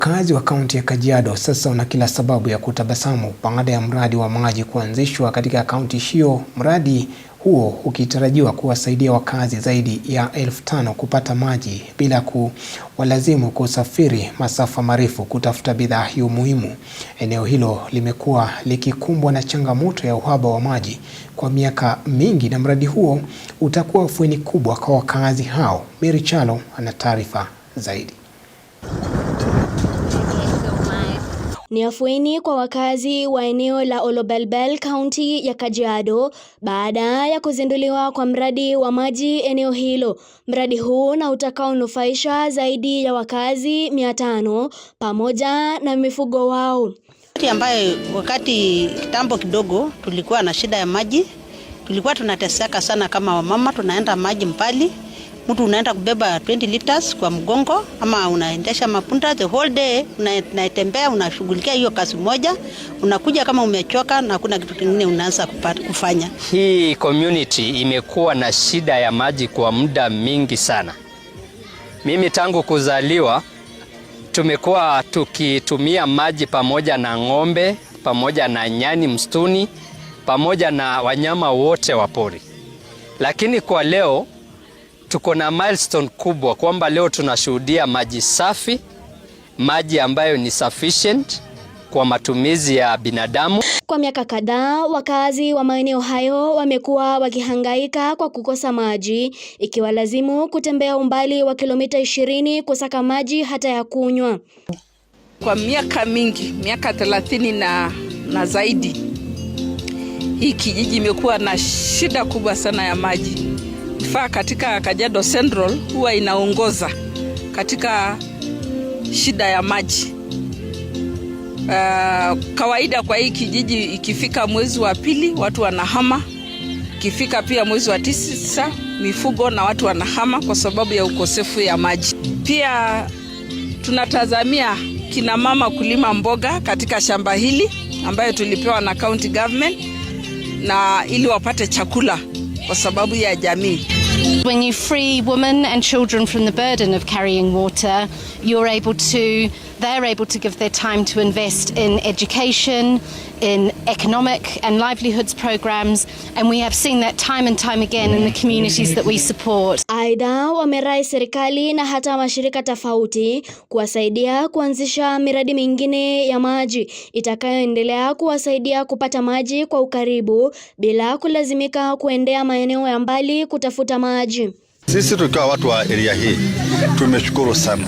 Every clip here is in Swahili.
Wakazi wa kaunti ya Kajiado sasa wana kila sababu ya kutabasamu baada ya mradi wa maji kuanzishwa katika kaunti hiyo, mradi huo ukitarajiwa kuwasaidia wakazi zaidi ya 5,000 kupata maji bila kuwalazimu kusafiri masafa marefu kutafuta bidhaa hiyo muhimu. Eneo hilo limekuwa likikumbwa na changamoto ya uhaba wa maji kwa miaka mingi na mradi huo utakuwa afueni kubwa kwa wakazi hao. Mary Chalo ana taarifa zaidi. Ni afueni kwa wakazi wa eneo la Olobelbel, kaunti ya Kajiado, baada ya kuzinduliwa kwa mradi wa maji eneo hilo. Mradi huu na utakaonufaisha zaidi ya wakazi 500 pamoja na mifugo wao. Ambaye wakati kitambo kidogo tulikuwa na shida ya maji, tulikuwa tunateseka sana kama wamama, tunaenda maji mbali. Mtu unaenda kubeba 20 liters kwa mgongo ama unaendesha mapunda the whole day, unatembea unashughulikia hiyo kazi moja, unakuja kama umechoka na hakuna kitu kingine unaanza kufanya. Hii community imekuwa na shida ya maji kwa muda mingi sana. Mimi tangu kuzaliwa tumekuwa tukitumia maji pamoja na ng'ombe, pamoja na nyani msituni, pamoja na wanyama wote wa pori. Lakini kwa leo tuko na milestone kubwa kwamba leo tunashuhudia maji safi, maji ambayo ni sufficient kwa matumizi ya binadamu. Kwa miaka kadhaa, wakazi wa maeneo hayo wamekuwa wakihangaika kwa kukosa maji, ikiwalazimu kutembea umbali wa kilomita 20 kusaka maji hata ya kunywa. Kwa miaka mingi, miaka 30 na zaidi, hii kijiji imekuwa na shida kubwa sana ya maji. Katika Kajiado Central huwa inaongoza katika shida ya maji. Kawaida kwa hii kijiji ikifika mwezi wa pili watu wanahama. Ikifika pia mwezi wa 9 mifugo na watu wanahama kwa sababu ya ukosefu ya maji. Pia tunatazamia kina mama kulima mboga katika shamba hili ambayo tulipewa na county government na ili wapate chakula kwa sababu ya jamii. When you free women and children from the burden of carrying water, they're able to give their time to invest in education, in economic and livelihoods programs, and we have seen that time and time again in the communities that we support. Aidha, wamerai serikali na hata mashirika tofauti kuwasaidia kuanzisha miradi mingine ya maji itakayoendelea kuwasaidia kupata maji kwa ukaribu bila kulazimika kuendea maeneo ya mbali kutafuta maji. Sisi tukiwa watu wa area hii tumeshukuru sana.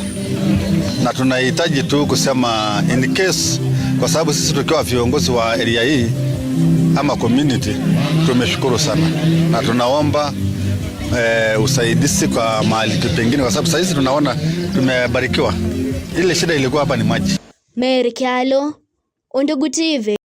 Na tunahitaji tu kusema in case, kwa sababu sisi tukiwa viongozi wa area hii ama community tumeshukuru sana. Na tunaomba usaidizi kwa mahali pengine kwa sababu sasa tunaona tumebarikiwa. Ile shida ilikuwa hapa ni maji. Mary Chalo, Undugu TV.